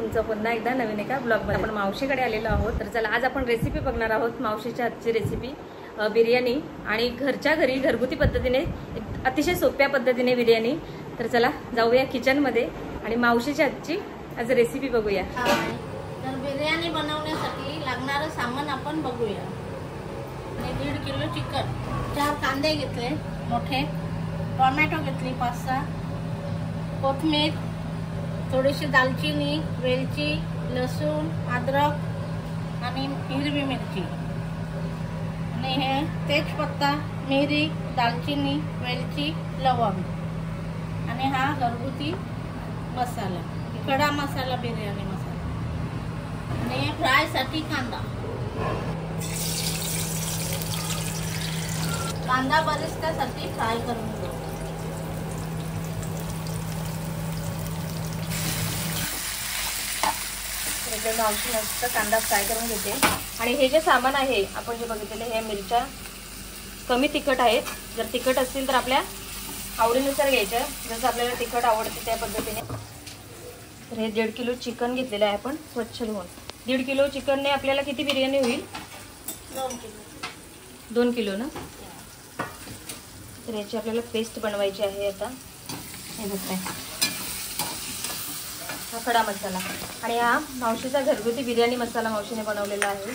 तुमचं पुन्हा एकदा नवीन एका ब्लॉगमध्ये। आपण मावशीकडे आलेलो आहोत, तर चला आज आपण रेसिपी बघणार आहोत। मावशीच्या हातची रेसिपी बिर्याणी, आणि घरच्या घरी घरगुती पद्धतीने अतिशय सोप्या पद्धतीने बिर्याणी। तर चला जाऊया किचनमध्ये आणि मावशीच्या हातची आज रेसिपी बघूया। तर बिर्याणी बनवण्यासाठी लागणारं सामान आपण बघूया। 1.5 किलो चिकन, 4 कांदे घेतले मोठे, टोमॅटो घेतली 5-6, कोथिंबीर, थोडीशी दालचिनी, वेलची, लसूण, अद्रक आणि हिरवी मिरची, आणि हे तेजपत्ता, मिरी, दालचिनी, वेलची, लवंग, आणि हा घरगुती मसाला, खडा मसाला, बिर्याणी मसाला, आणि फ्रायसाठी कांदा बरिस्त्यासाठी फ्राय करून घेऊ। मावशी मस्त कांदा फ्राय करून घेते। आणि हे जे सामान आहे आपण जे बघितलेले, हे मिरच्या कमी तिखट आहेत। जर तिखट असतील तर आपल्या आवडीनुसार घ्यायचं, जसं आपल्याला तिखट आवडते त्या पद्धतीने। तर हे 1.5 किलो चिकन घेतलेलं आहे आपण स्वच्छ धुवून। 1.5 किलो चिकनने आपल्याला किती बिर्याणी होईल? 2 किलो ना। तर याची आपल्याला पेस्ट बनवायची आहे। आता हे बघताय, हा खडा मसाला, आणि हा मावशीचा घरगुती बिर्याणी मसाला मावशीने बनवलेला आहे।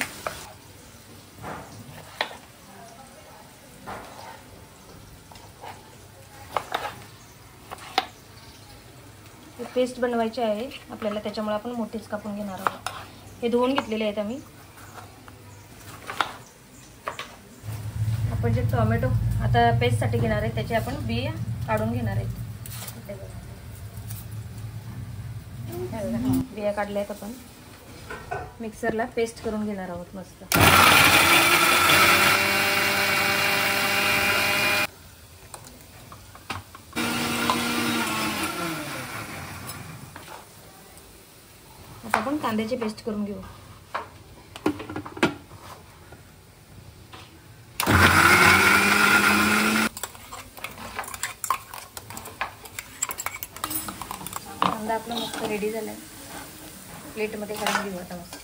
हे पेस्ट बनवायची आहे आपल्याला, त्याच्यामुळे आपण मोठीच कापून घेणार आहोत। हे धुवून घेतलेले आहेत आम्ही। आपण जे टोमॅटो आता पेस्टसाठी घेणार आहे त्याचे आपण बिया काढून घेणार आहेत। बिया काढल्यात आपण मिक्सरला पेस्ट करून घेणार आहोत मस्त। आता आपण कांद्याची पेस्ट करून घेऊ। कांदा आपला मस्त रेडी झालाय, प्लेटमध्ये काढून घेऊ आता मस्त।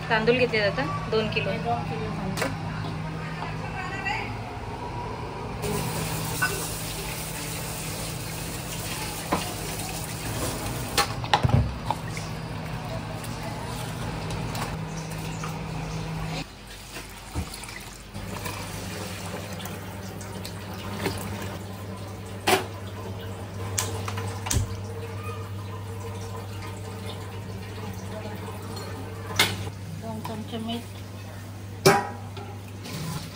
तांदूळ घेतले जातात 2 किलो। चमचे मीठ,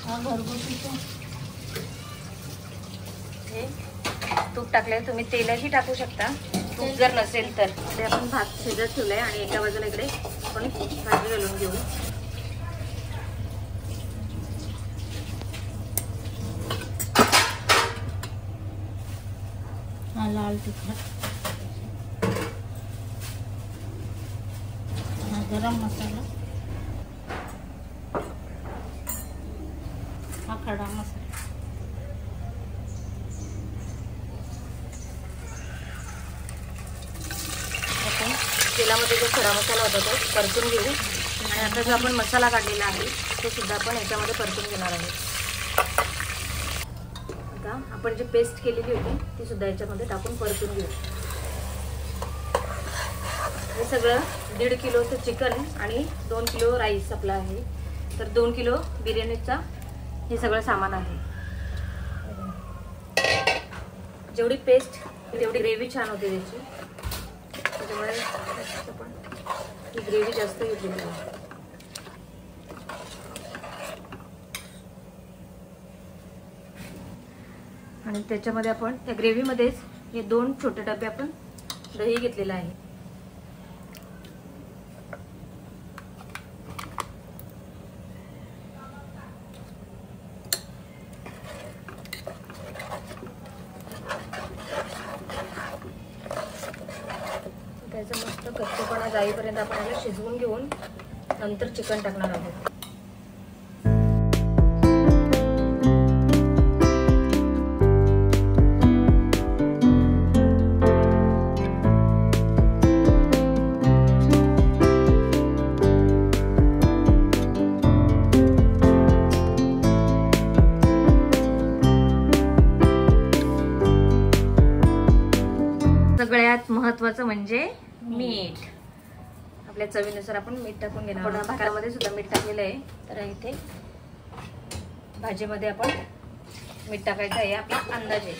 हा घरगुती हे तूप टाकले, तुम्ही तेलही टाकू शकता तूप जर नसेल तर। ते आपण भात शिजत ठेवलाय आणि एका बाजूला इकडे आपण भाजी घालून घेऊ। हा लाल तिखट, हा गरम मसाला, हा खडा मसाला। आपण तेलामध्ये जो खडा मसाला होता तो परतून घेऊ, आणि आता जो आपण मसाला काढलेला आहे तो सुद्धा आपण याच्यामध्ये परतून घेणार आहोत। आता आपण जी पेस्ट केलेली होती ती सुद्धा याच्यामध्ये टाकून परतून घेऊ। हे सगळं 1.5 किलोचं चिकन आणि 2 किलो राईस आपला आहे, तर 2 किलो बिर्याणीचा हे सगळं सामान आहे। जेवढी पेस्ट तेवढी ग्रेव्ही छान होते त्याची, त्याच्यामुळे आपण ही ग्रेव्ही जास्त घेतलेली आहे। आणि त्याच्यामध्ये आपण त्या ग्रेव्हीमध्येच हे 2 छोटे डबे आपण दही घेतलेलं आहे। याचं मस्त कच्चेपणा जाईपर्यंत आपण याला शिजवून घेऊन नंतर चिकन टाकणार आहोत. सगळ्यात महत्त्वाचं म्हणजे मीठ. आपल्या चवीनुसार आपण मीठ टाकून घेणार. आपण भातामध्ये सुद्धा मीठ टाकलेलं आहे, तर इथे भाजीमध्ये आपण मीठ टाकायचं आहे आपला अंदाजे.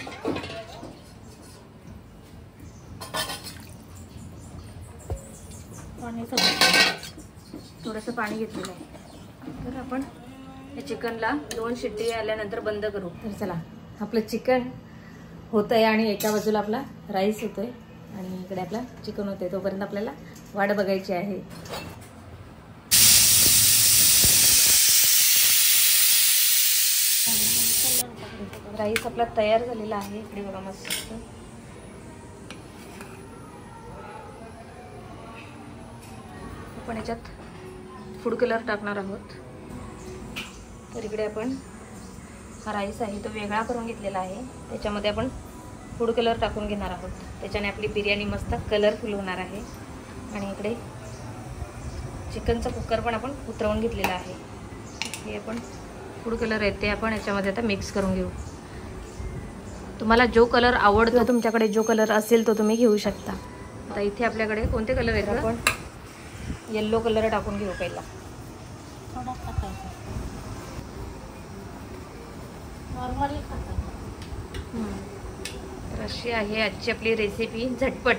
थोडंसं पाणी घेतलेलं आहे. तर आपण या चिकनला 2 शिट्टी आल्यानंतर बंद करू. तर चला, आपलं चिकन होत आहे आणि एका बाजूला आपला राईस होतोय आणि इकडे आपला चिकन होतंय. तोपर्यंत आपल्याला वाट बघायची आहे. राईस आपला तयार झालेला आहे. इकडे बघा मस्त. आपण याच्यात फूड कलर टाकणार आहोत. तर इकडे आपण हा राईस आहे तो वेगळा करून घेतलेला आहे. त्याच्यामध्ये आपण फूड कलर टाकून घेणार आहोत. त्याच्याने आपली बिर्याणी मस्त कलरफुल होणार आहे. आणि इकडे चिकनचा कुकर पण आपण उतरवून घेतलेला आहे. हे आपण फूड कलर आहे ते आपण याच्यामध्ये आता मिक्स करून घेऊ. तुम्हाला जो कलर आवडतो, तुमच्याकडे जो कलर असेल तो तुम्ही घेऊ शकता. आता इथे आपल्याकडे कोणते कलर आहेत? आपण येल्लो कलर टाकून घेऊ पहिला. तर अशी आहे आजची आपली रेसिपी. झटपट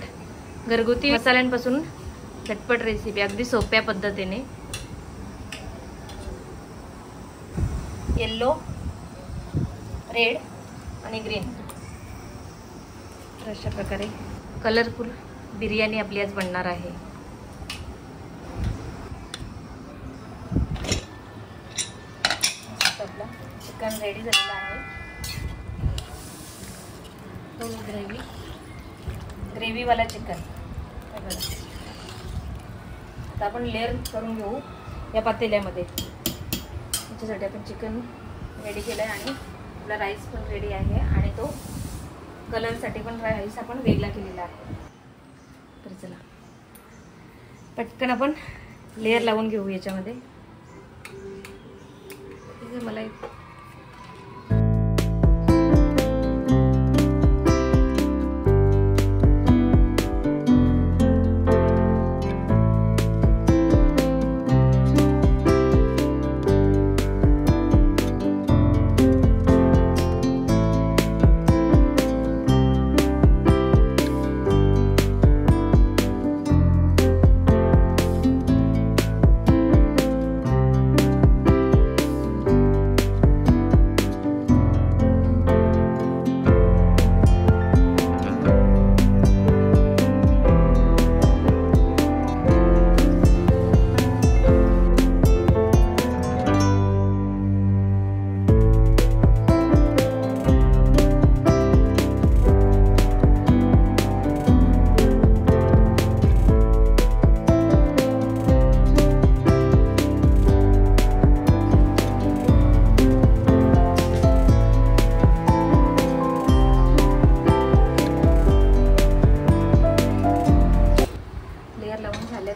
घरगुती मसाल्यांपासून झटपट रेसिपी, अगदी सोप्या पद्धतीने. येल्लो, रेड आणि ग्रीन, तर अशा प्रकारे कलरफुल बिर्याणी आपली आज बनणार आहे. आपला चिकन रेडी झालेला आहे. ग्रेव्हीवाला चिकन. आता आपण लेअर करून घेऊ या पातेल्यामध्ये. त्याच्यासाठी आपण चिकन रेडी केलं आहे आणि आपला राईस पण रेडी आहे आणि तो कलरसाठी पण राईस आपण वेगळा केलेला आहे. तर चला पटकन आपण लेअर लावून घेऊ याच्यामध्ये. मला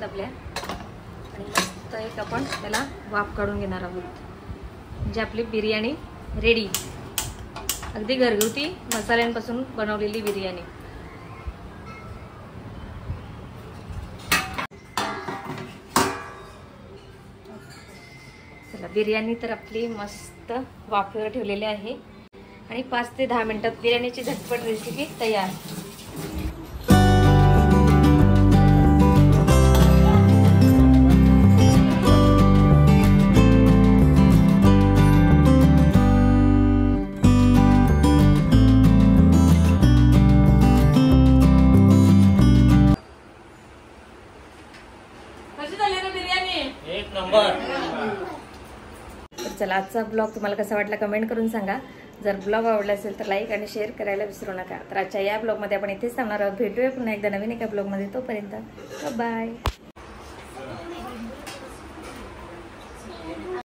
आपल्या आणि मस्त एक आपण त्याला वाफ काढून घेणार आहोत. म्हणजे आपली बिर्याणी रेडी. अगदी घरगुती मसाल्यांपासून बनवलेली बिर्याणी. चला, बिर्याणी तर आपली मस्त वाफेवर ठेवलेली आहे आणि 5 ते 10 मिनिटात बिर्याणीची झटपट रेसिपी तयार. चला, आजचा ब्लॉग तुम्हाला कसा वाटला कमेंट करून सांगा जर ब्लॉग आवडला असेल तर लाईक आणि शेअर करायला विसरू नका. तर आजच्या या ब्लॉगमध्ये आपण इथेच थांबणार आहोत. भेटूया पुन्हा एकदा नवीन एका ब्लॉगमध्ये. तोपर्यंत बाय.